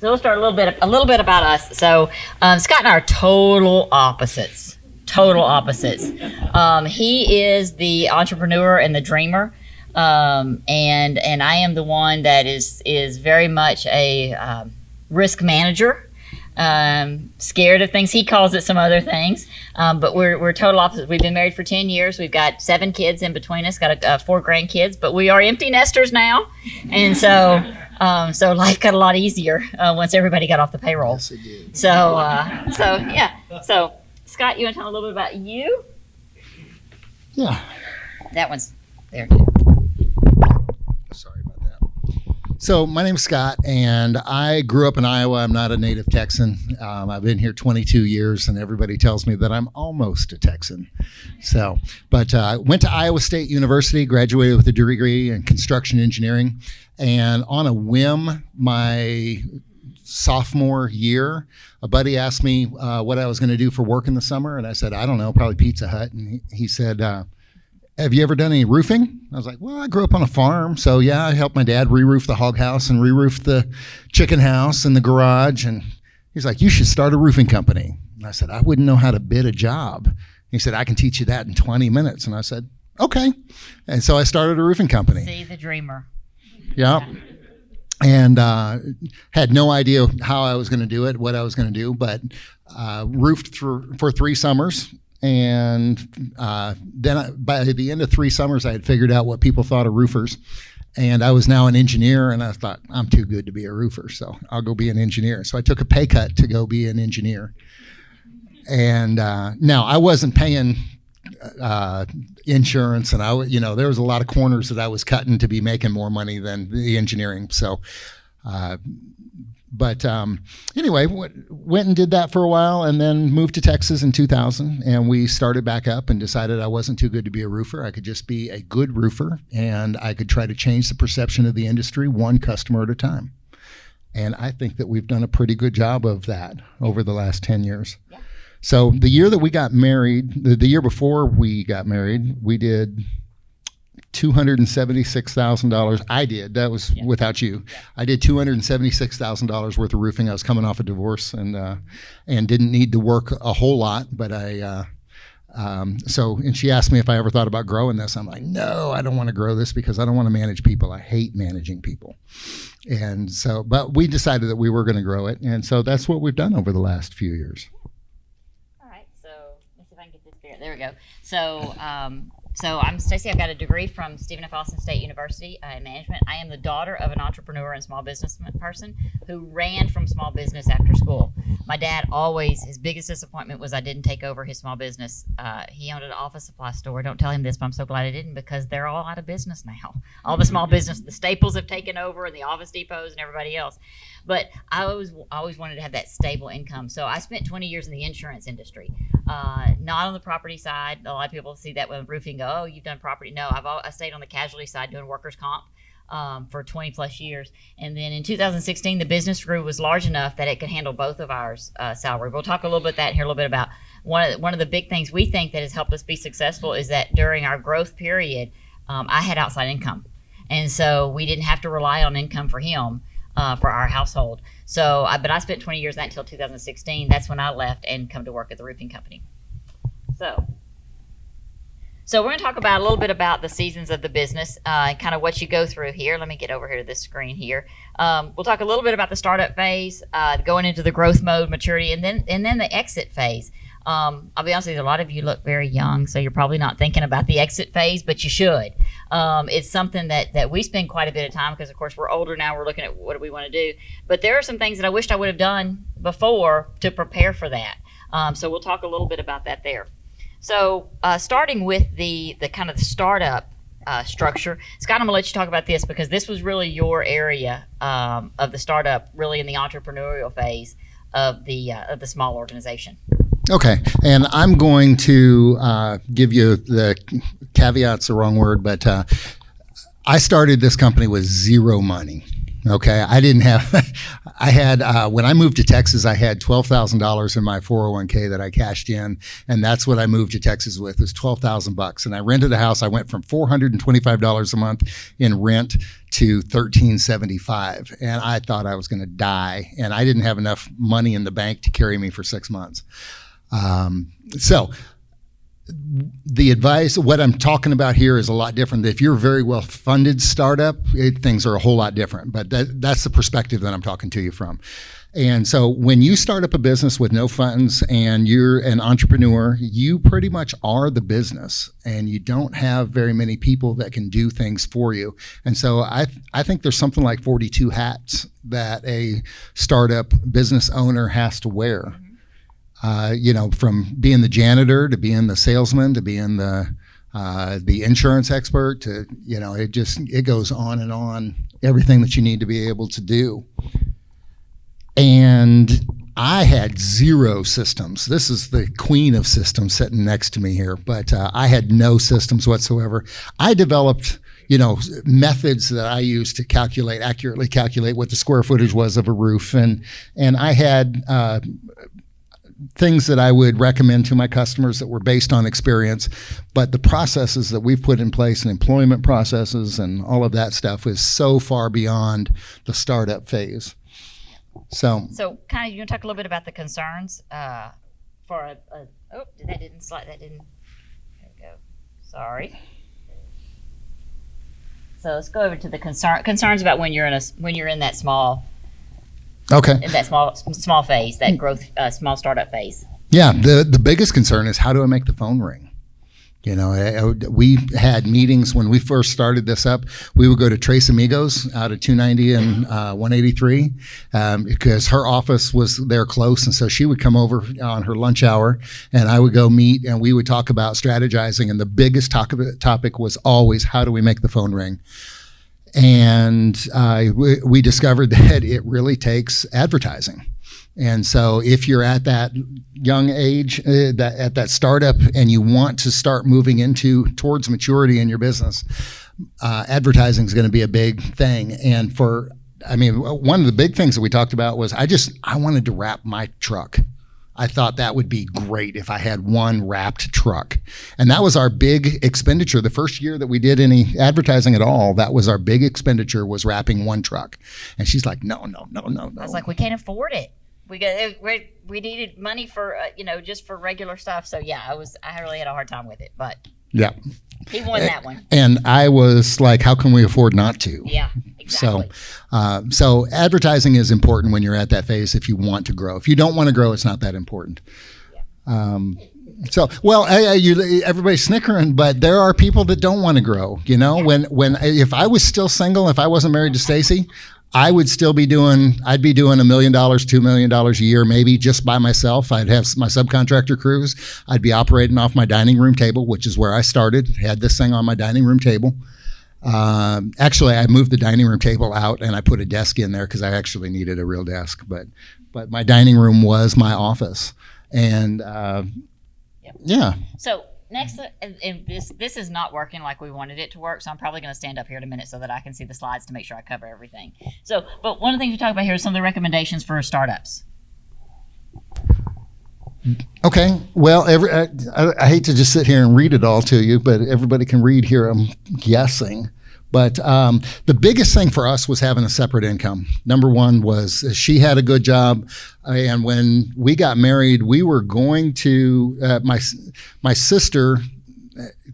So we'll start a little bit about us. So Scott and I are total opposites. He is the entrepreneur and the dreamer, and I am the one that is very much a risk manager. Scared of things. He calls it some other things, but we're total opposites. We've been married for 10 years. We've got 7 kids in between us. Got 4 grandkids, but we are empty nesters now, and so life got a lot easier once everybody got off the payroll. Yes, it did. So Scott, you want to tell a little bit about you? Yeah. That one's there. Sorry about that. So my name's Scott, and I grew up in Iowa. I'm not a native Texan. I've been here 22 years, and everybody tells me that I'm almost a Texan. But went to Iowa State University, graduated with a degree in construction engineering, and on a whim, my sophomore year, a buddy asked me what I was going to do for work in the summer, and I said, I don't know, probably Pizza Hut. And he said, have you ever done any roofing? I was like, well, I grew up on a farm, so yeah, I helped my dad re-roof the hog house and re-roof the chicken house and the garage. And he's like, you should start a roofing company. And I said, I wouldn't know how to bid a job. He said, I can teach you that in 20 minutes. And I said, okay. And so I started a roofing company. See, the dreamer. Yeah. And had no idea how I was going to do it, what I was going to do, but roofed for 3 summers. And then by the end of 3 summers, I had figured out what people thought of roofers. And I was now an engineer, and I thought, I'm too good to be a roofer, so I'll go be an engineer. So I took a pay cut to go be an engineer. And now I wasn't paying insurance, and there was a lot of corners that I was cutting to be making more money than the engineering. So, anyway, went and did that for a while, and then moved to Texas in 2000, and we started back up and decided I wasn't too good to be a roofer. I could just be a good roofer, and I could try to change the perception of the industry one customer at a time. And I think that we've done a pretty good job of that over the last 10 years. Yeah. So the year that we got married, the year before we got married, we did $276,000. I did. That was without you. Yeah. I did $276,000 worth of roofing. I was coming off a divorce and didn't need to work a whole lot. But and she asked me if I ever thought about growing this. I'm like, no, I don't want to grow this because I don't want to manage people. I hate managing people. And so, but we decided that we were going to grow it. And so that's what we've done over the last few years. There we go. So I'm Stacie. I've got a degree from Stephen F. Austin State University in management. I am the daughter of an entrepreneur and small business person who ran from small business after school. My dad his biggest disappointment was I didn't take over his small business. He owned an office supply store. Don't tell him this, but I'm so glad I didn't because they're all out of business now. All the small business, the Staples have taken over and the Office Depots and everybody else. But I always wanted to have that stable income. So I spent 20 years in the insurance industry, not on the property side. A lot of people see that when roofing go, oh, you've done property. No, I stayed on the casualty side doing workers' comp for 20 plus years. And then in 2016, the business was large enough that it could handle both of ours salary. We'll talk a little bit about that and hear a little bit about one of the big things we think that has helped us be successful is that during our growth period, I had outside income. And so we didn't have to rely on income for him. For our household. But I spent 20 years in that until 2016. That's when I left and come to work at the roofing company. So we're going to talk about a little bit about the seasons of the business and kind of what you go through here. Let me get over here to this screen here. We'll talk a little bit about the startup phase, going into the growth mode, maturity, and then the exit phase. I'll be honest with you, a lot of you look very young, so you're probably not thinking about the exit phase, but you should. It's something that we spend quite a bit of time because, of course, we're older now. We're looking at what do we want to do. But there are some things that I wished I would have done before to prepare for that. So we'll talk a little bit about that there. So starting with the kind of the startup structure, Scott, I'm going to let you talk about this because this was really your area of the startup, really in the entrepreneurial phase of the small organization. Okay, and I'm going to give you the caveat's the wrong word, but I started this company with zero money. Okay, I didn't have. I had when I moved to Texas, I had $12,000 in my 401k that I cashed in, and that's what I moved to Texas with, was $12,000. And I rented a house. I went from $425 a month in rent to $1,375, and I thought I was going to die, and I didn't have enough money in the bank to carry me for 6 months. So the advice, what I'm talking about here, is a lot different. If you're a very well-funded startup, things are a whole lot different. But that's the perspective that I'm talking to you from. And so when you start up a business with no funds and you're an entrepreneur, you pretty much are the business, and you don't have very many people that can do things for you. And so I think there's something like 42 hats that a startup business owner has to wear. From being the janitor to being the salesman to being the insurance expert to, it goes on and on, everything that you need to be able to do. And I had zero systems. This is the queen of systems sitting next to me here, but I had no systems whatsoever. I developed methods that I used to accurately calculate what the square footage was of a roof. And I had things that I would recommend to my customers that were based on experience, but the processes that we've put in place and employment processes and all of that stuff is so far beyond the startup phase. So kind of, you want to talk a little bit about the concerns that didn't, there we go. Sorry. So let's go over to the concerns about when you're in that small. Okay. In that small phase, that growth, small startup phase. Yeah, the biggest concern is, how do I make the phone ring? We had meetings when we first started this up. We would go to Tres Amigos out of 290 and 183 because her office was there close, and so she would come over on her lunch hour, and I would go meet, and we would talk about strategizing. And the biggest topic was always, how do we make the phone ring? And we discovered that it really takes advertising. And so if you're at that young age, at that startup, and you want to start moving towards maturity in your business, advertising is going to be a big thing. And one of the big things that we talked about was I wanted to wrap my truck. I thought that would be great if I had one wrapped truck. And that was our big expenditure. The first year that we did any advertising at all, that was our big expenditure, was wrapping one truck. And she's like, no. I was like, we can't afford it. We needed money for, just for regular stuff. So yeah, I really had a hard time with it, but yeah, he won that one. And I was like, how can we afford not to? Yeah, exactly. So advertising is important when you're at that phase if you want to grow. If you don't want to grow, it's not that important. Yeah. Everybody's snickering, but there are people that don't want to grow. If I was still single, if I wasn't married to Stacie, I would still be I'd be doing $1 million, $2 million a year, maybe just by myself. I'd have my subcontractor crews. I'd be operating off my dining room table, which is where I started. Had this thing on my dining room table. Actually, I moved the dining room table out and I put a desk in there because I actually needed a real desk. But my dining room was my office. And yeah. So next, and this is not working like we wanted it to work, so I'm probably going to stand up here in a minute so that I can see the slides to make sure I cover everything. But one of the things we talk about here is some of the recommendations for startups. Okay. Well, I hate to just sit here and read it all to you, but everybody can read here, I'm guessing. But the biggest thing for us was having a separate income. Number one was she had a good job. And when we got married, we were going to, my sister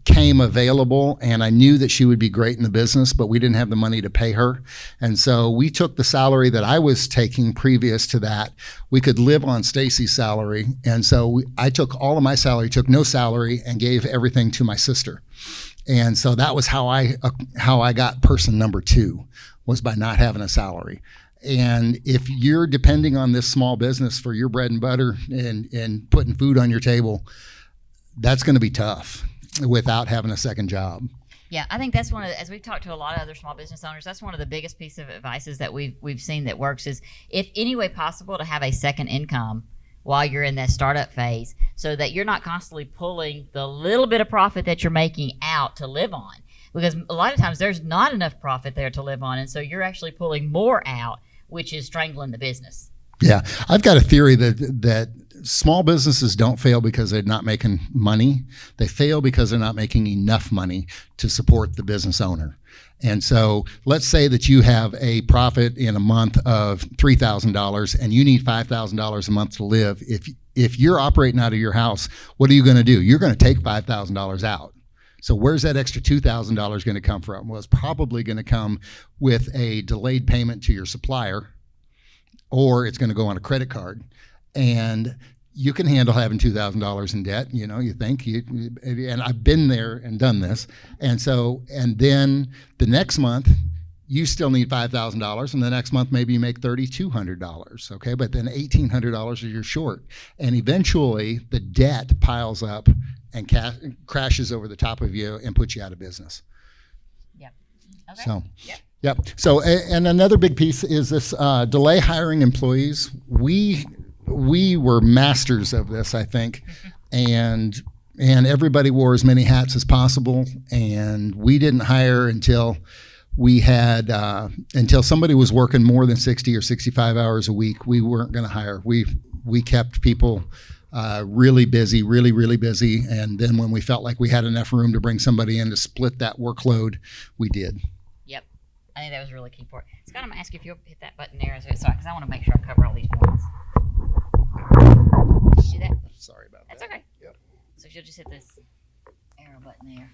came available, and I knew that she would be great in the business, but we didn't have the money to pay her. And so we took the salary that I was taking previous to that. We could live on Stacie's salary. And so I took all of my salary, took no salary, and gave everything to my sister. And so that was how I got person number two, was by not having a salary. And if you're depending on this small business for your bread and butter and putting food on your table, that's going to be tough without having a second job. Yeah, I think that's as we've talked to a lot of other small business owners, that's one of the biggest pieces of advice that we've seen that works is, if any way possible, to have a second income while you're in that startup phase, so that you're not constantly pulling the little bit of profit that you're making out to live on. because a lot of times there's not enough profit there to live on, and so you're actually pulling more out, which is strangling the business. Yeah, I've got a theory that small businesses don't fail because they're not making money. They fail because they're not making enough money to support the business owner. And so let's say that you have a profit in a month of $3,000 and you need $5,000 a month to live. If you're operating out of your house, what are you going to do? You're going to take $5,000 out. So where's that extra $2,000 going to come from? Well, it's probably going to come with a delayed payment to your supplier, or it's going to go on a credit card. And you can handle having $2,000 in debt, you think, and I've been there and done this. And then the next month, you still need $5,000, and the next month maybe you make $3,200, okay? But then $1,800 you're short. And eventually the debt piles up and crashes over the top of you and puts you out of business. Yep. Okay. So, yep. So, and another big piece is this delay hiring employees. We were masters of this, I think, and everybody wore as many hats as possible, and we didn't hire until we had until somebody was working more than 60 or 65 hours a week. We weren't going to hire. We kept people really busy, really busy, and then when we felt like we had enough room to bring somebody in to split that workload, we did. Yep, I think that was a really key part. Scott, I'm gonna ask you if you'll hit that button there, because I want to make sure I cover all these points. See that? Sorry about that. That's okay. Yep. So if you'll just hit this arrow button there.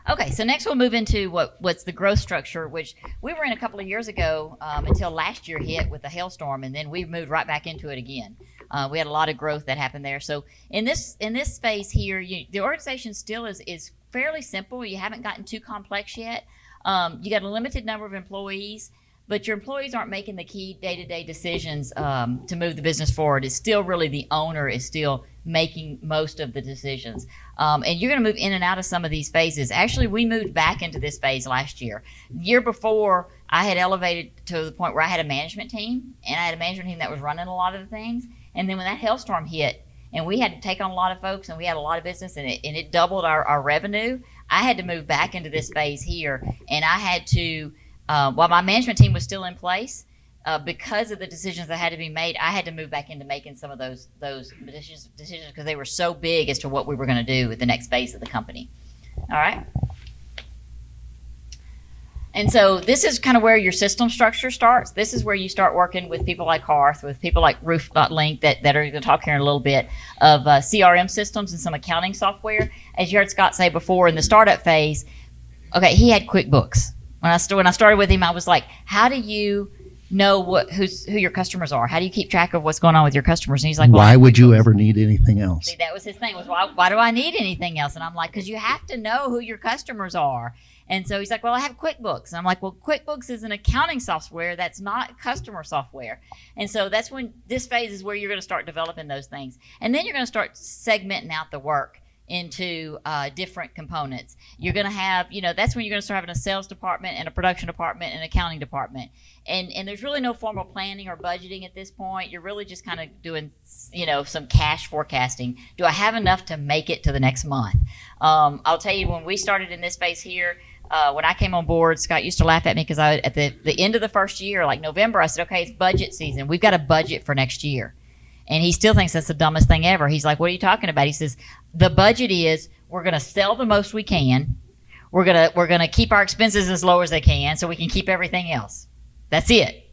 Okay, so next we'll move into what's the growth structure, which we were in a couple of years ago until last year hit with the hailstorm, and then we've moved right back into it again. We had a lot of growth that happened there. So in this space here, the organization still is fairly simple. You haven't gotten too complex yet. You got a limited number of employees, but your employees aren't making the key day-to-day decisions to move the business forward. It's still really the owner is still making most of the decisions. And you're going to move in and out of some of these phases. Actually, we moved back into this phase last year. The year before, I had elevated to the point where I had a management team, and I had a management team that was running a lot of the things. And then when that hailstorm hit, and we had to take on a lot of folks, and we had a lot of business, and it doubled our revenue, I had to move back into this phase here, and I had to while my management team was still in place, because of the decisions that had to be made, I had to move back into making some of those decisions because they were so big as to what we were going to do with the next phase of the company. All right. And so this is kind of where your system structure starts. This is where you start working with people like Hearth, with people like Roof.link that are going to talk here in a little bit of CRM systems and some accounting software. As you heard Scott say before in the startup phase, okay, he had QuickBooks. When I started with him, I was like, how do you know who your customers are? How do you keep track of what's going on with your customers? And he's like, well, why would you ever need anything else? See, that was his thing, was why do I need anything else? And I'm like, because you have to know who your customers are. And so he's like, well, I have QuickBooks. And I'm like, well, QuickBooks is an accounting software. That's not customer software. And so that's when this phase is where you're going to start developing those things. And then you're going to start segmenting out the work into different components. You're going to have, that's when you're going to start having a sales department and a production department and an accounting department. And there's really no formal planning or budgeting at this point. You're really just kind of doing, some cash forecasting. Do I have enough to make it to the next month? I'll tell you, when we started in this space here, when I came on board, Scott used to laugh at me because at the end of the first year, like November, I said, okay, it's budget season. We've got a budget for next year. And he still thinks that's the dumbest thing ever. He's like, what are you talking about? He says, the budget is we're going to sell the most we can. We're going to keep our expenses as low as they can so we can keep everything else. That's it.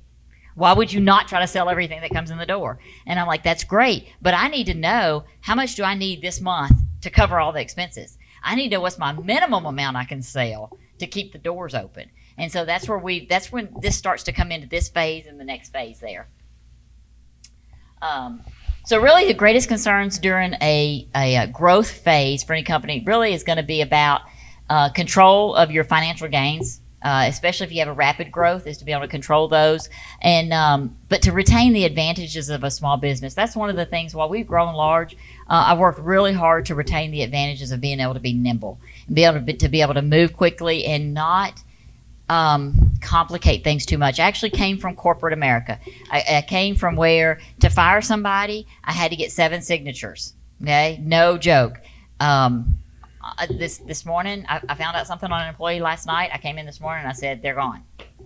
Why would you not try to sell everything that comes in the door? And I'm like, that's great, but I need to know how much do I need this month to cover all the expenses. I need to know what's my minimum amount I can sell to keep the doors open. And so that's when this starts to come into this phase and the next phase there. So really the greatest concerns during a growth phase for any company really is going to be about control of your financial gains, especially if you have a rapid growth, is to be able to control those. And but to retain the advantages of a small business. That's one of the things, while we've grown large, I've worked really hard to retain the advantages of being able to be nimble and be able to move quickly and not complicate things too much. I actually came from corporate America. I came from where to fire somebody, I had to get 7 signatures. Okay, no joke. This morning, I found out something on an employee last night. I came in this morning and I said, they're gone.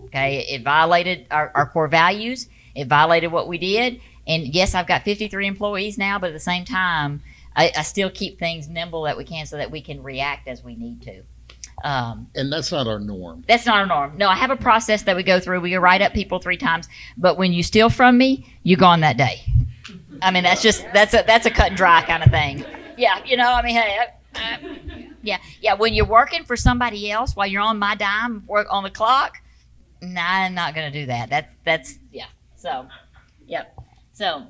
Okay, it violated our core values. It violated what we did. And yes, I've got 53 employees now, but at the same time, I still keep things nimble that we can so that we can react as we need to. And that's not our norm. That's not our norm. No, I have a process that we go through. We write up people 3 times, but when you steal from me, you're gone that day. I mean, that's a cut and dry kind of thing. Yeah, I mean, hey, yeah. When you're working for somebody else while you're on my dime, work on the clock, nah, I'm not gonna do that. That's yeah. So, yep. So,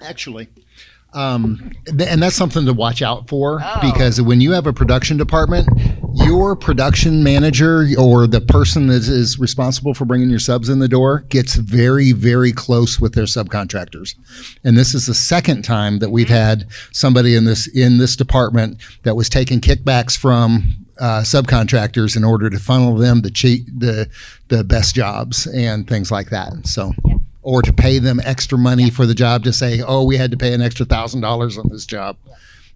Actually, and that's something to watch out for, Oh. because when you have a production department, your production manager or the person that is responsible for bringing your subs in the door gets very, very close with their subcontractors. And this is the second time that we've had somebody in this department that was taking kickbacks from subcontractors in order to funnel them the best jobs and things like that. So. Yeah. Or to pay them extra money for the job, to say, oh, we had to pay an extra $1,000 on this job,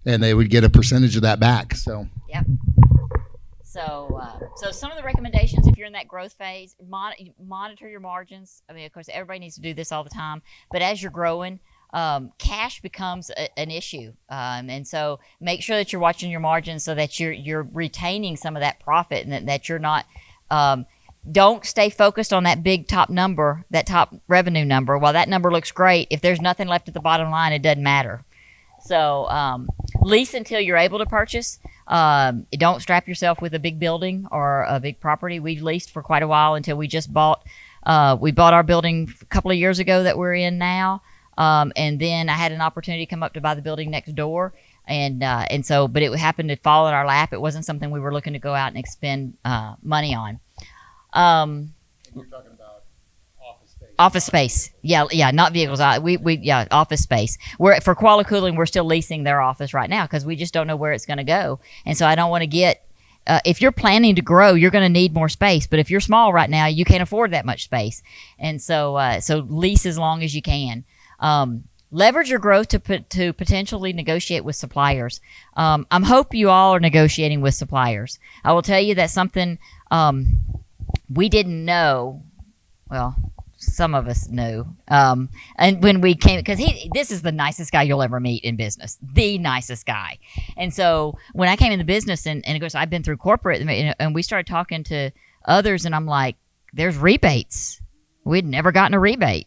and they would get a percentage of that back. So, yep. So some of the recommendations, if you're in that growth phase, monitor your margins. I mean, of course, everybody needs to do this all the time, but as you're growing, cash becomes an issue, and so make sure that you're watching your margins so that you're retaining some of that profit, and that you're not. Don't stay focused on that big top number, that top revenue number. While that number looks great, if there's nothing left at the bottom line, it doesn't matter. So lease until you're able to purchase. Don't strap yourself with a big building or a big property. We've leased for quite a while until we just bought. We bought our building a couple of years ago that we're in now, and then I had an opportunity to come up to buy the building next door. And so, but it happened to fall in our lap. It wasn't something we were looking to go out and expend money on. and you're talking about Office space. Yeah, not vehicles. Office space. We're for Koala Cooling, we're still leasing their office right now because we just don't know where it's going to go. And so I don't want to get. If you're planning to grow, you're going to need more space. But if you're small right now, you can't afford that much space. And so lease as long as you can. Leverage your growth to potentially negotiate with suppliers. I hope you all are negotiating with suppliers. I will tell you that something we didn't know. Well, some of us knew. And when we came, because this is the nicest guy you'll ever meet in business, the nicest guy. And so when I came in the business, and of course I've been through corporate, and we started talking to others, and I'm like, there's rebates. We'd never gotten a rebate.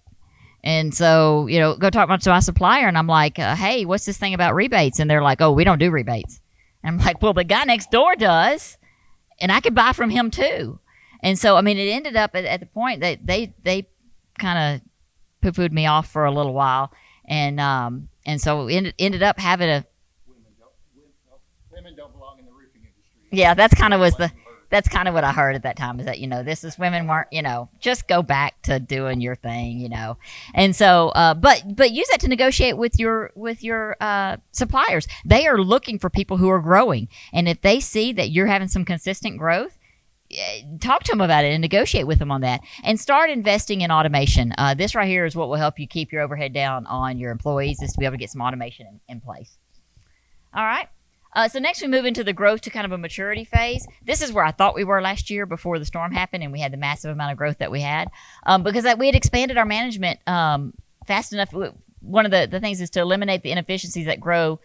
And so, go talk to my supplier, and I'm like, hey, what's this thing about rebates? And they're like, oh, we don't do rebates. And I'm like, well, the guy next door does, and I could buy from him too. And so, I mean, it ended up at the point that they kind of poo-pooed me off for a little while, and so ended up having a. Women don't belong in the roofing industry. Yeah, that's kind of what I heard at that time, is that this is women weren't, just go back to doing your thing, and so but use that to negotiate with your suppliers. They are looking for people who are growing, and if they see that you're having some consistent growth, talk to them about it and negotiate with them on that, and start investing in automation. This right here is what will help you keep your overhead down on your employees, is to be able to get some automation in place. All right. So next we move into the growth to kind of a maturity phase. This is where I thought we were last year before the storm happened and we had the massive amount of growth that we had, because we had expanded our management fast enough. One of the things is to eliminate the inefficiencies that growth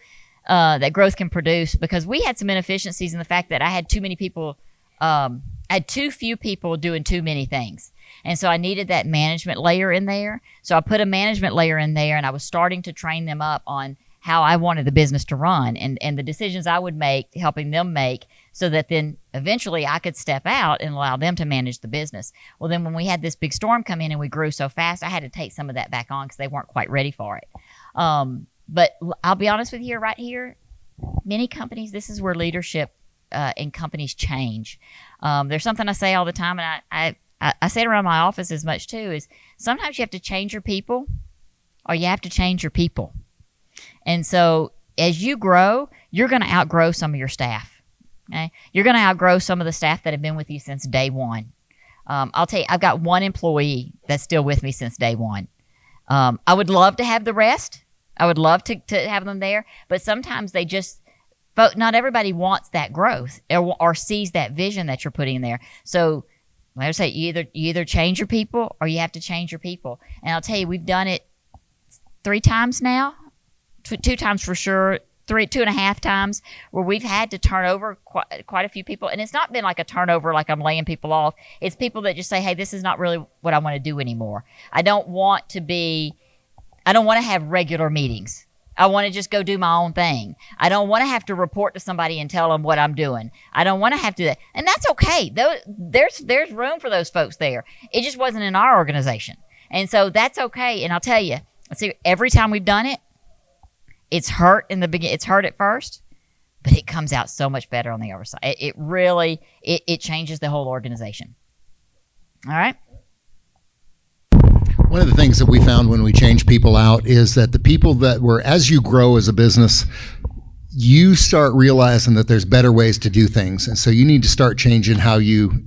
can produce, because we had some inefficiencies in the fact that I had too many people. I had too few people doing too many things. And so I needed that management layer in there. So I put a management layer in there, and I was starting to train them up on how I wanted the business to run, and the decisions I would make, helping them make, so that then eventually I could step out and allow them to manage the business. Well, then when we had this big storm come in and we grew so fast, I had to take some of that back on because they weren't quite ready for it. But I'll be honest with you right here, many companies, this is where leadership in companies change. There's something I say all the time, and I say it around my office as much too, is sometimes you have to change your people, or you have to change your people. And so as you grow, you're going to outgrow some of your staff. Okay? You're going to outgrow some of the staff that have been with you since day one. I'll tell you, I've got one employee that's still with me since day one. I would love to have the rest. I would love to have them there, but sometimes they just, But not everybody wants that growth or sees that vision that you're putting in there. So like I say, you either change your people or you have to change your people. And I'll tell you, we've done it 3 times now, 2 times for sure, 2.5 times where we've had to turn over quite a few people. And it's not been like a turnover like I'm laying people off. It's people that just say, hey, this is not really what I want to do anymore. I don't want to have regular meetings. I want to just go do my own thing. I don't want to have to report to somebody and tell them what I'm doing. I don't want to have to do that. And that's okay. There's room for those folks there. It just wasn't in our organization. And so that's okay. And I'll tell you, see, every time we've done it, it's hurt in the beginning. It's hurt at first, but it comes out so much better on the other side. It really changes the whole organization. All right. One of the things that we found when we changed people out is that the people that were, as you grow as a business, you start realizing that there's better ways to do things, and so you need to start changing how you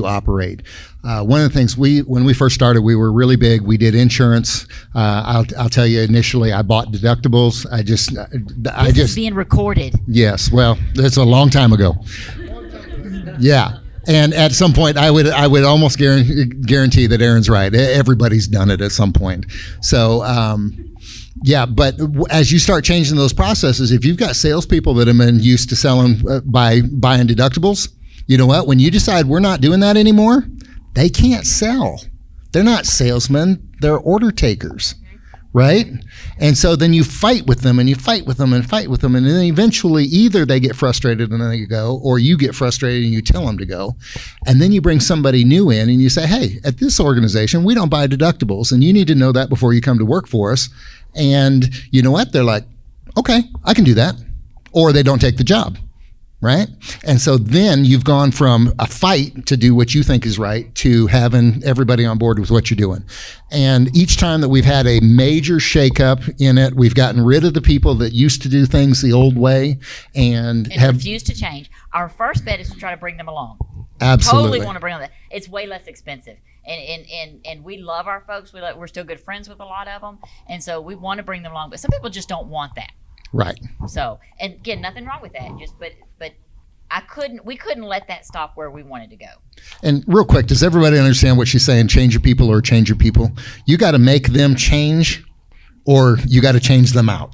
operate. One of the things when we first started, we were really big. We did insurance. I'll tell you, initially, I bought deductibles. This is being recorded. Yes, well, that's a long time ago. Yeah. And at some point, I would almost guarantee that Aaron's right. Everybody's done it at some point. So, yeah. But as you start changing those processes, if you've got salespeople that have been used to selling by buying deductibles, you know what? When you decide we're not doing that anymore, they can't sell. They're not salesmen. They're order takers. Right? And so then you fight with them and you fight with them and fight with them. And then eventually either they get frustrated and they go, or you get frustrated and you tell them to go. And then you bring somebody new in and you say, hey, at this organization, we don't buy deductibles. And you need to know that before you come to work for us. And you know what? They're like, okay, I can do that. Or they don't take the job. Right? And so then you've gone from a fight to do what you think is right to having everybody on board with what you're doing. And each time that we've had a major shakeup in it, we've gotten rid of the people that used to do things the old way and have refused to change. Our first bet is to try to bring them along. Absolutely. Totally want to bring them along. It's way less expensive. And we love our folks. We're still good friends with a lot of them. And so we want to bring them along. But some people just don't want that. Right. So, and again, nothing wrong with that. But we couldn't let that stop where we wanted to go. And real quick, does everybody understand what she's saying? Change your people or change your people? You got to make them change, or you got to change them out.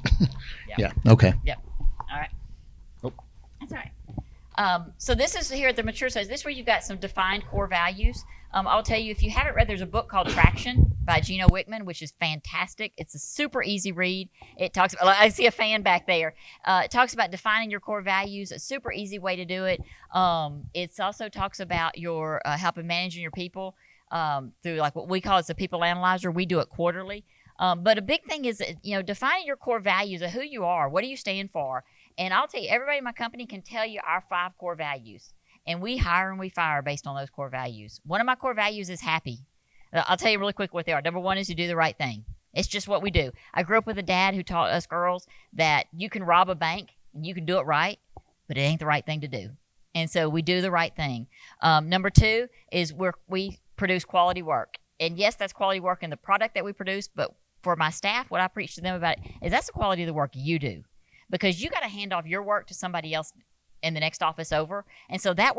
Yeah. Okay. Yep. All right. Oh. That's all right. So this is here at the Mature Size. This is where you've got some defined core values. I'll tell you, if you haven't read, there's a book called Traction by Gino Wickman, which is fantastic. It's a super easy read. It talks about, I see a fan back there. It talks about defining your core values, a super easy way to do it. It also talks about your helping managing your people through like what we call it's a people analyzer. We do it quarterly. But a big thing is, defining your core values of who you are. What do you stand for? And I'll tell you, everybody in my company can tell you our 5 core values. And we hire and we fire based on those core values. One of my core values is happy. I'll tell you really quick what they are. Number 1 is to do the right thing. It's just what we do. I grew up with a dad who taught us girls that you can rob a bank and you can do it right, but it ain't the right thing to do. And so we do the right thing. Number 2 is we produce quality work. And yes, that's quality work in the product that we produce, but for my staff, what I preach to them about is that's the quality of the work you do. Because you got to hand off your work to somebody else in the next office over. And so that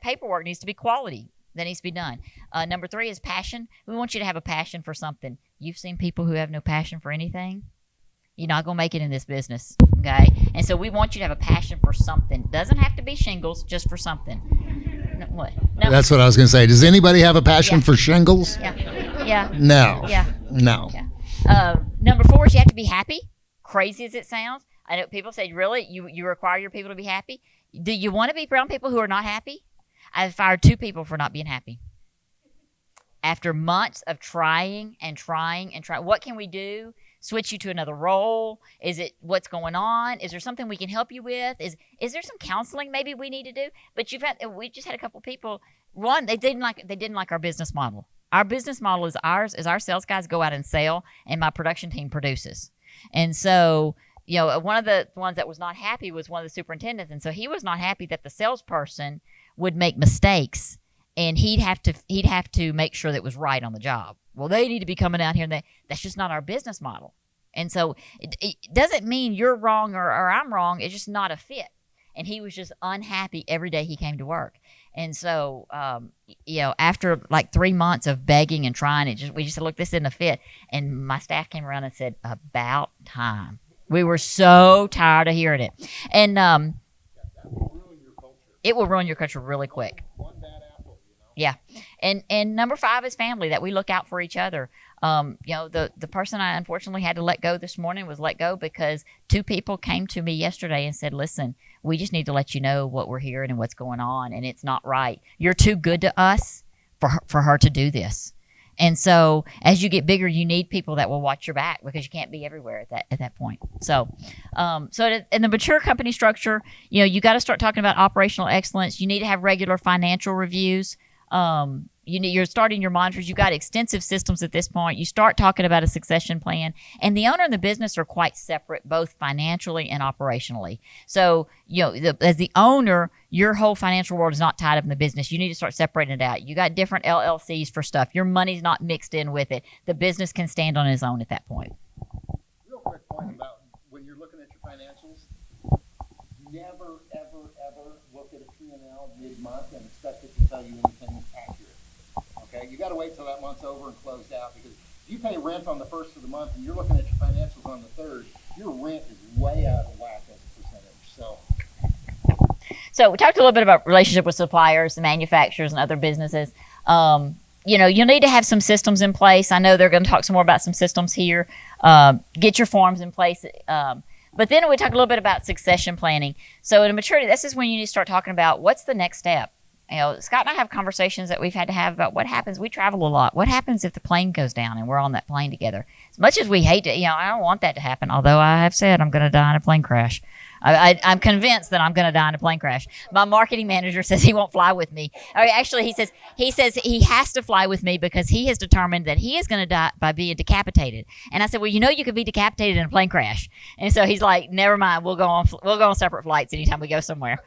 paperwork needs to be quality. That needs to be done. Number 3 is passion. We want you to have a passion for something. You've seen people who have no passion for anything. You're not going to make it in this business. Okay. And so we want you to have a passion for something. Doesn't have to be shingles, just for something. What? No. That's what I was going to say. Does anybody have a passion for shingles? Yeah. No. Yeah. No. Yeah. Number 4 is you have to be happy. Crazy as it sounds. I know people say, really? You require your people to be happy? Do you want to be around people who are not happy? I've fired 2 people for not being happy. After months of trying, what can we do? Switch you to another role? Is it what's going on? Is there something we can help you with? Is there some counseling maybe we need to do? But we just had a couple people. One, they didn't like our business model. Our business model is our sales guys go out and sell, and my production team produces. And so, one of the ones that was not happy was one of the superintendents. And so he was not happy that the salesperson would make mistakes and he'd have to make sure that it was right on the job. Well, they need to be coming out here and that's just not our business model. And so it doesn't mean you're wrong or I'm wrong. It's just not a fit. And he was just unhappy every day he came to work. And so, after like 3 months of begging and trying, we just said, look, this isn't a fit. And my staff came around and said, about time. We were so tired of hearing it. And That will ruin your culture. it will ruin your culture really quick. One bad apple, Yeah. And number 5 is family, that we look out for each other. The person I unfortunately had to let go this morning was let go because 2 people came to me yesterday and said, listen, we just need to let you know what we're hearing and what's going on, and it's not right. You're too good to us for her to do this. And so as you get bigger, you need people that will watch your back because you can't be everywhere at that point. So in the mature company structure, you got to start talking about operational excellence. You need to have regular financial reviews. You're starting your monitors. You've got extensive systems at this point. You start talking about a succession plan, and the owner and the business are quite separate, both financially and operationally. So, as the owner, your whole financial world is not tied up in the business. You need to start separating it out. You got different LLCs for stuff. Your money's not mixed in with it. The business can stand on its own at that point. Real quick point about when you're looking at your financials, never, ever, ever look at a P&L mid-month and expect it to tell you anything accurate. Okay, you got to wait till that month's over and closed out, because if you pay rent on the first of the month and you're looking at your financials on the third, your rent is way out of whack as a percentage. So we talked a little bit about relationship with suppliers, the manufacturers, and other businesses. You'll need to have some systems in place. I know they're going to talk some more about some systems here. Get your forms in place. But then we talk a little bit about succession planning. So in maturity, this is when you need to start talking about what's the next step. Scott and I have conversations that we've had to have about what happens. We travel a lot. What happens if the plane goes down and we're on that plane together? As much as we hate to, I don't want that to happen. Although I have said I'm going to die in a plane crash. I'm convinced that I'm going to die in a plane crash. My marketing manager says he won't fly with me. Actually, he says he has to fly with me because he has determined that he is going to die by being decapitated. And I said, well, you could be decapitated in a plane crash. And so he's like, never mind. We'll go on separate flights anytime we go somewhere.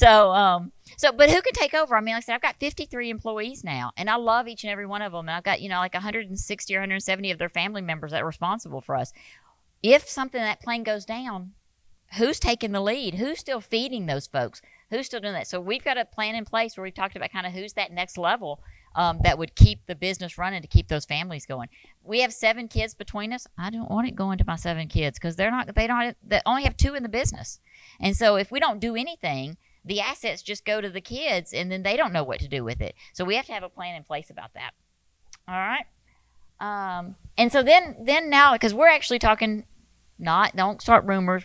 But who can take over? I mean, like I said, I've got 53 employees now, and I love each and every one of them. And I've got, like 160 or 170 of their family members that are responsible for us. If something that plane goes down, who's taking the lead? Who's still feeding those folks? Who's still doing that? So we've got a plan in place where we've talked about kind of who's that next level that would keep the business running, to keep those families going. We have 7 kids between us. I don't want it going to my 7 kids because they only have 2 in the business. And so if we don't do anything, the assets just go to the kids, and then they don't know what to do with it. So we have to have a plan in place about that. All right. And so then now, because we're actually talking, don't start rumors,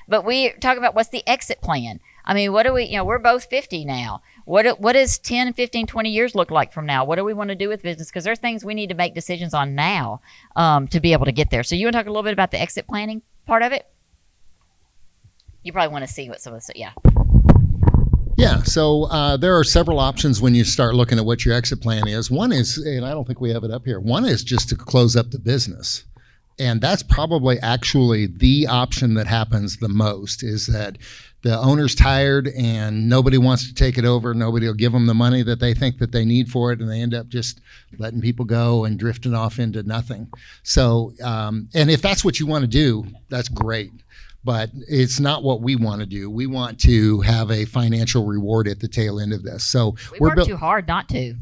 but we talk about what's the exit plan. I mean, what do we, we're both 50 now. What does 10, 15, 20 years look like from now? What do we want to do with business? Because there are things we need to make decisions on now to be able to get there. So you want to talk a little bit about the exit planning part of it? You probably want to see what some of this, yeah. Yeah, so there are several options when you start looking at what your exit plan is. One is, and I don't think we have it up here, one is just to close up the business. And that's probably actually the option that happens the most, is that the owner's tired and nobody wants to take it over. Nobody will give them the money that they think that they need for it, and they end up just letting people go and drifting off into nothing. So, and if that's what you want to do, that's great. But it's not what we want to do. We want to have a financial reward at the tail end of this. So we work too hard not to.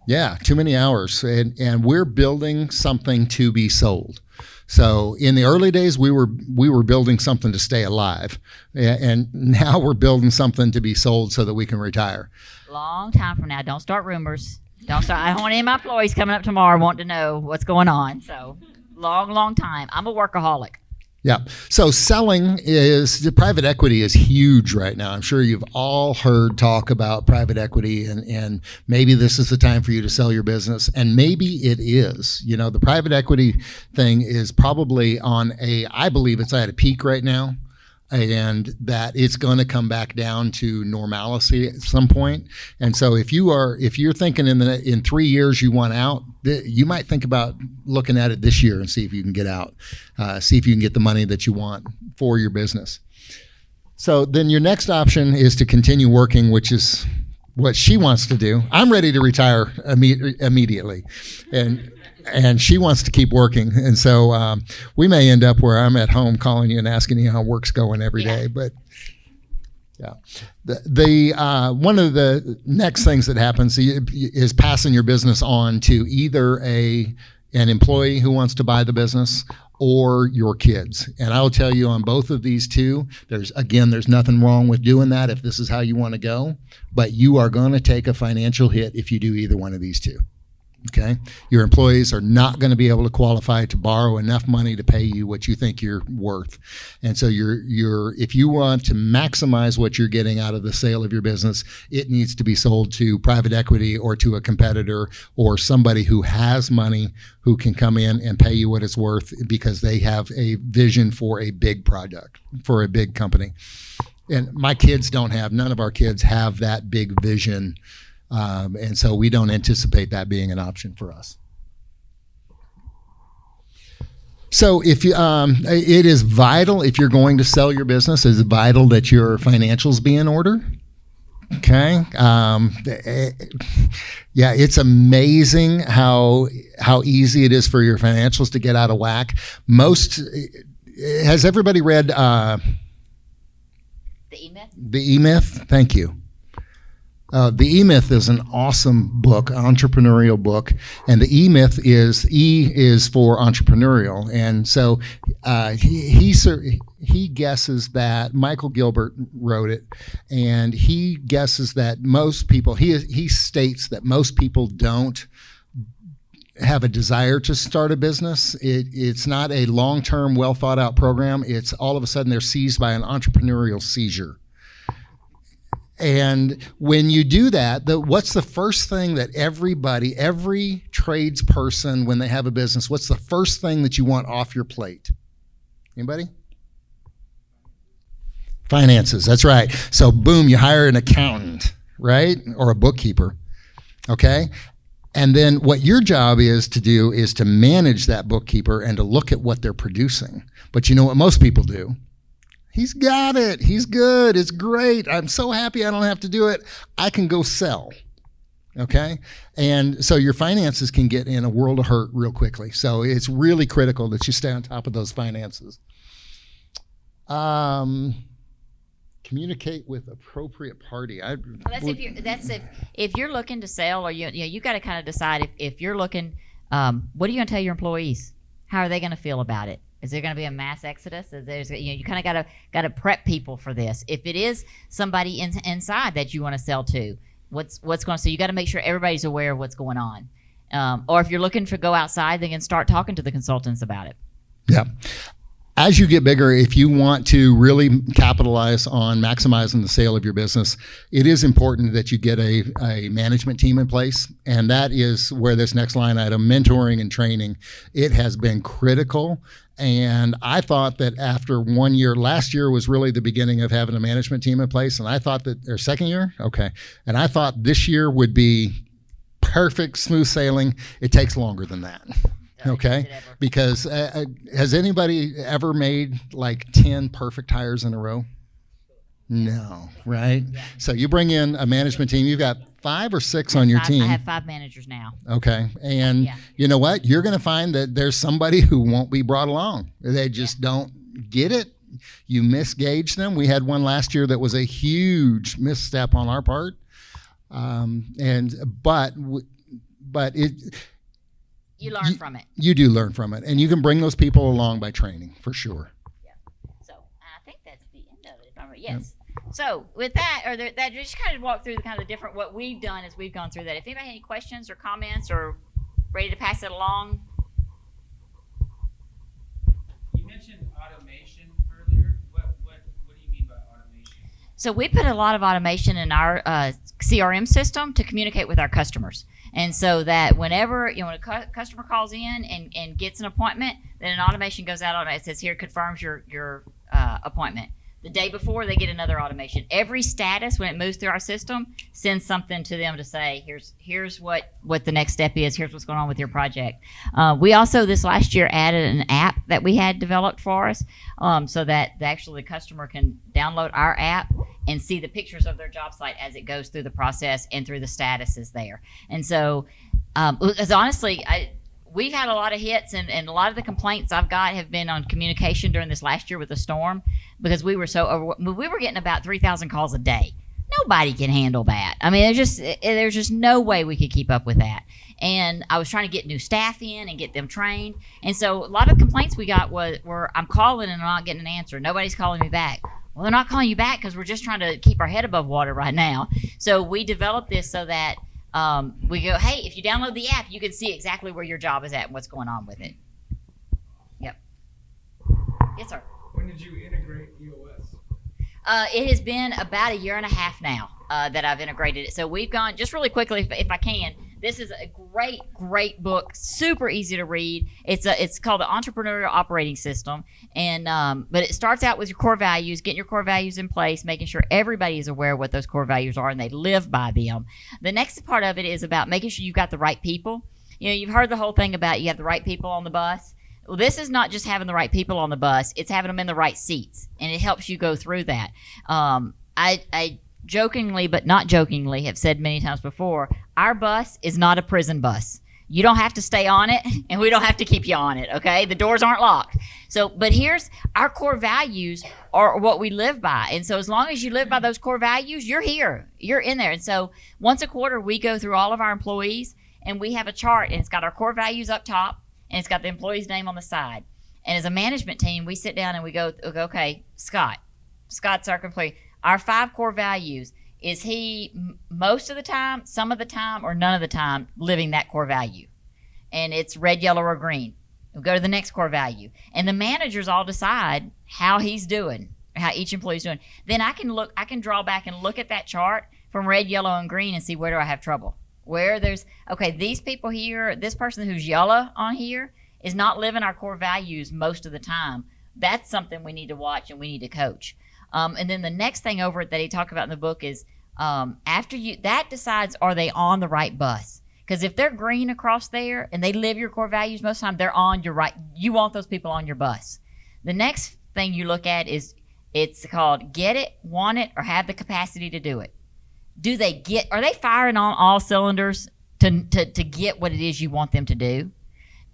Yeah, too many hours. And we're building something to be sold. So in the early days, we were building something to stay alive. And now we're building something to be sold so that we can retire. Long time from now. Don't start rumors. I don't want any of my employees coming up tomorrow wanting to know what's going on. So long time. I'm a workaholic. Yeah. So the private equity is huge right now. I'm sure you've all heard talk about private equity, and maybe this is the time for you to sell your business. And maybe it is. The private equity thing is probably I believe it's at a peak right now, and that it's going to come back down to normalcy at some point. And so if you're thinking in 3 years you want out, you might think about looking at it this year and see if you can get out, see if you can get the money that you want for your business. So then your next option is to continue working, which is what she wants to do. I'm ready to retire immediately. And and she wants to keep working. And so we may end up where I'm at home calling you and asking you how work's going every day. But yeah, the one of the next things that happens is passing your business on to either an employee who wants to buy the business or your kids. And I'll tell you on both of these two, there's nothing wrong with doing that if this is how you want to go, but you are going to take a financial hit if you do either one of these two. Okay, your employees are not going to be able to qualify to borrow enough money to pay you what you think you're worth, and so if you want to maximize what you're getting out of the sale of your business, it needs to be sold to private equity or to a competitor or somebody who has money who can come in and pay you what it's worth because they have a vision for a big product, for a big company. And none of our kids have that big vision. And so we don't anticipate that being an option for us. So if you, it is vital, if you're going to sell your business, it's vital that your financials be in order. Okay. Yeah, it's amazing how easy it is for your financials to get out of whack. Has everybody read The E-Myth? The E-Myth? Thank you. The E-Myth is an awesome book, entrepreneurial book, and the E-Myth is for entrepreneurial. And so he guesses that Michael Gilbert wrote it, and he guesses that most people, he states that most people don't have a desire to start a business. It's not a long-term, well-thought-out program. It's all of a sudden they're seized by an entrepreneurial seizure. And when you do that, what's the first thing that every tradesperson, when they have a business, what's the first thing that you want off your plate? Anybody? Finances, that's right. So boom, you hire an accountant, right? Or a bookkeeper, okay? And then what your job is to do is to manage that bookkeeper and to look at what they're producing. But you know what most people do? He's got it. He's good. It's great. I'm so happy I don't have to do it. I can go sell. Okay? And so your finances can get in a world of hurt real quickly. So it's really critical that you stay on top of those finances. Communicate with appropriate party. If you're looking to sell, or you got to kind of decide if you're looking. What are you going to tell your employees? How are they going to feel about it? Is there going to be a mass exodus? You kind of got to prep people for this. If it is somebody inside that you want to sell to, what's going to? So you got to make sure everybody's aware of what's going on. Or if you're looking to go outside, then start talking to the consultants about it. Yeah. As you get bigger, if you want to really capitalize on maximizing the sale of your business, it is important that you get a management team in place. And that is where this next line item, mentoring and training, it has been critical. And I thought that after 1 year, last year was really the beginning of having a management team in place. And I thought that, or second year? Okay. And I thought this year would be perfect, smooth sailing. It takes longer than that. Okay, because has anybody ever made like 10 perfect hires in a row? No, right? Yeah. So you bring in a management team. You've got 5 or 6 on your team. I have 5 managers now. Okay, and you know what? You're going to find that there's somebody who won't be brought along. They just don't get it. You misgauge them. We had one last year that was a huge misstep on our part, but it. You learn from it. You do learn from it. And you can bring those people along by training, for sure. Yeah. So I think that's the end of it. If I'm right. Yes. Yeah. So with that, that just kind of walk through the kind of the different, what we've done as we've gone through that. If anybody has any questions or comments or ready to pass it along. You mentioned automation earlier. What do you mean by automation? So we put a lot of automation in our CRM system to communicate with our customers. And so that whenever when a customer calls in and gets an appointment, then an automation goes out on it. It says here confirms your appointment. The day before, they get another automation. Every status, when it moves through our system, sends something to them to say, here's what the next step is. Here's what's going on with your project. We also this last year added an app that we had developed for us, so that actually the customer can download our app and see the pictures of their job site as it goes through the process and through the statuses there. And so, because honestly, we've had a lot of hits, and a lot of the complaints I've got have been on communication during this last year with the storm, because we were we were getting about 3,000 calls a day. Nobody can handle that. I mean, there's just no way we could keep up with that. And I was trying to get new staff in and get them trained. And so a lot of complaints we got were I'm calling and I'm not getting an answer. Nobody's calling me back. Well, they're not calling you back because we're just trying to keep our head above water right now. So we developed this so that we go, hey, if you download the app, you can see exactly where your job is at and what's going on with it. Yep. Yes, sir. When did you integrate EOS? It has been about a year and a half now that I've integrated it. So we've gone, just really quickly, if I can, this is a great book, super easy to read. It's called the Entrepreneurial Operating System, and but it starts out with your core values, getting your core values in place, making sure everybody is aware of what those core values are and they live by them. The next part of it is about making sure you've got the right people. You know, you've heard the whole thing about you have the right people on the bus. Well, this is not just having the right people on the bus, it's having them in the right seats, and it helps you go through that. I jokingly, but not jokingly, have said many times before, our bus is not a prison bus. You don't have to stay on it, and we don't have to keep you on it, okay? The doors aren't locked. So, but here's our core values are what we live by. And so as long as you live by those core values, you're here. You're in there. And so once a quarter, we go through all of our employees, and we have a chart, and it's got our core values up top, and it's got the employee's name on the side. And as a management team, we sit down and we go, okay, Scott's our employee. Our 5 core values, is he most of the time, some of the time, or none of the time living that core value? And it's red, yellow, or green. We'll go to the next core value. And the managers all decide how he's doing, how each employee's doing. Then I can draw back and look at that chart from red, yellow, and green and see where do I have trouble. Where there's, okay, these people here, this person who's yellow on here is not living our core values most of the time. That's something we need to watch and we need to coach. And then the next thing over it that he talked about in the book is after that decides, are they on the right bus? Because if they're green across there and they live your core values most of the time, they're on your right. You want those people on your bus. The next thing you look at is it's called get it, want it, or have the capacity to do it. Are they firing on all cylinders to get what it is you want them to do?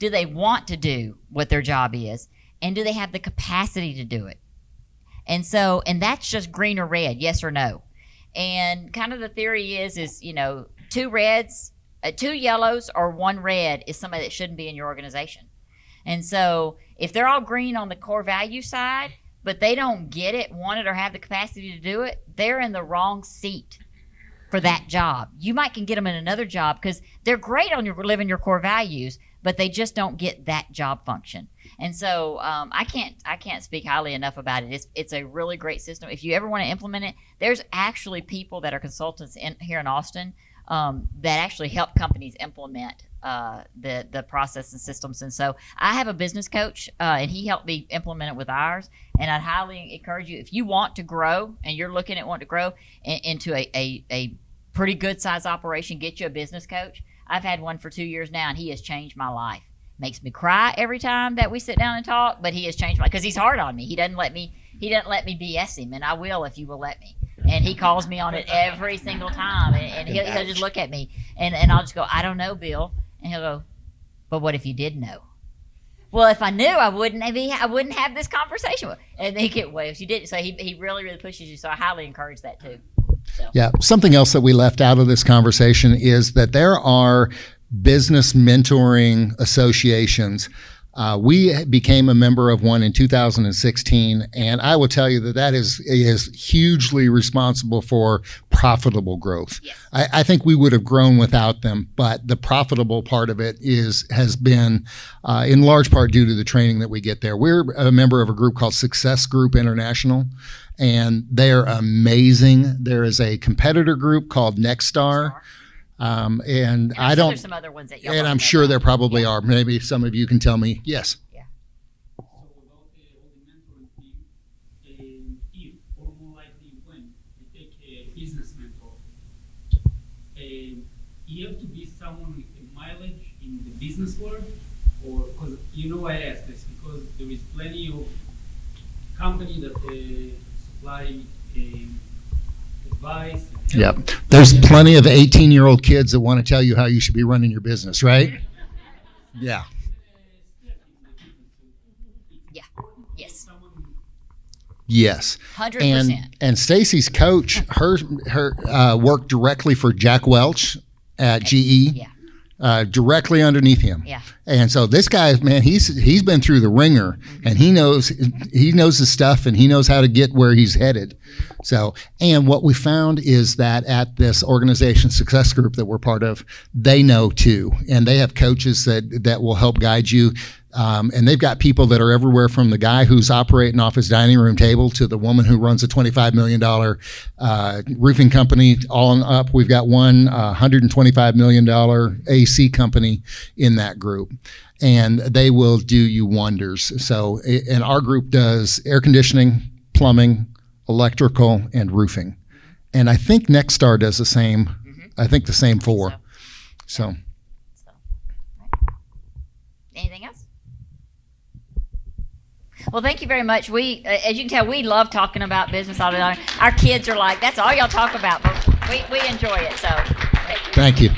Do they want to do what their job is? And do they have the capacity to do it? And that's just green or red, yes or no. And kind of the theory is 2 reds, 2 yellows or 1 red is somebody that shouldn't be in your organization. And so if they're all green on the core value side, but they don't get it, want it, or have the capacity to do it, they're in the wrong seat for that job. You might can get them in another job because they're great on living your core values, but they just don't get that job function. And so I can't speak highly enough about it. It's a really great system. If you ever want to implement it, there's actually people that are consultants here in Austin that actually help companies implement the process and systems. And so I have a business coach, and he helped me implement it with ours. And I'd highly encourage you, if you want to grow and you're looking at wanting to grow into a pretty good size operation, get you a business coach. I've had one for 2 years now, and he has changed my life. Makes me cry every time that we sit down and talk, but he has changed my, because he's hard on me. He doesn't let me BS him, and I will if you will let me. And he calls me on it every single time, and he'll just look at me, and I'll just go, I don't know, Bill. And he'll go, but what if you did know? Well, if I knew, I wouldn't have this conversation. And they get, well, if you did, so he really, really pushes you. So I highly encourage that too. So. Yeah, something else that we left out of this conversation is that there are business mentoring associations. We became a member of one in 2016, and I will tell you that is hugely responsible for profitable growth. Yes. I think we would have grown without them, but the profitable part of it has been in large part due to the training that we get there. We're a member of a group called Success Group International, and they're amazing. There is a competitor group called Nexstar. And I don't. There's some other ones that y'all and I'm sure there probably are. Maybe some of you can tell me. Yes. Yeah. So about all the mentoring thing, if or more likely when you take a business mentor, you have to be someone with a mileage in the business world, or because I ask this because there is plenty of company that supply advice. Yep. There's plenty of 18-year-old kids that want to tell you how you should be running your business, right? Yeah. Yeah. Yes. Yes. 100%. And Stacie's coach, her worked directly for Jack Welch at GE. Yeah. Directly underneath him. Yeah. And so this guy, man, he's been through the ringer, and he knows his stuff, and he knows how to get where he's headed. So, and what we found is that at this organization success group that we're part of, they know too, and they have coaches that will help guide you. And they've got people that are everywhere from the guy who's operating off his dining room table to the woman who runs a $25 million roofing company. All on up, we've got one $125 million AC company in that group. And they will do you wonders. So, and our group does air conditioning, plumbing, electrical, and roofing. And I think Nexstar does the same. I think the same four. So. Anything else? Well, thank you very much. We, as you can tell, we love talking about business all the time. Our kids are like, that's all y'all talk about, but we enjoy it. So, Thank you.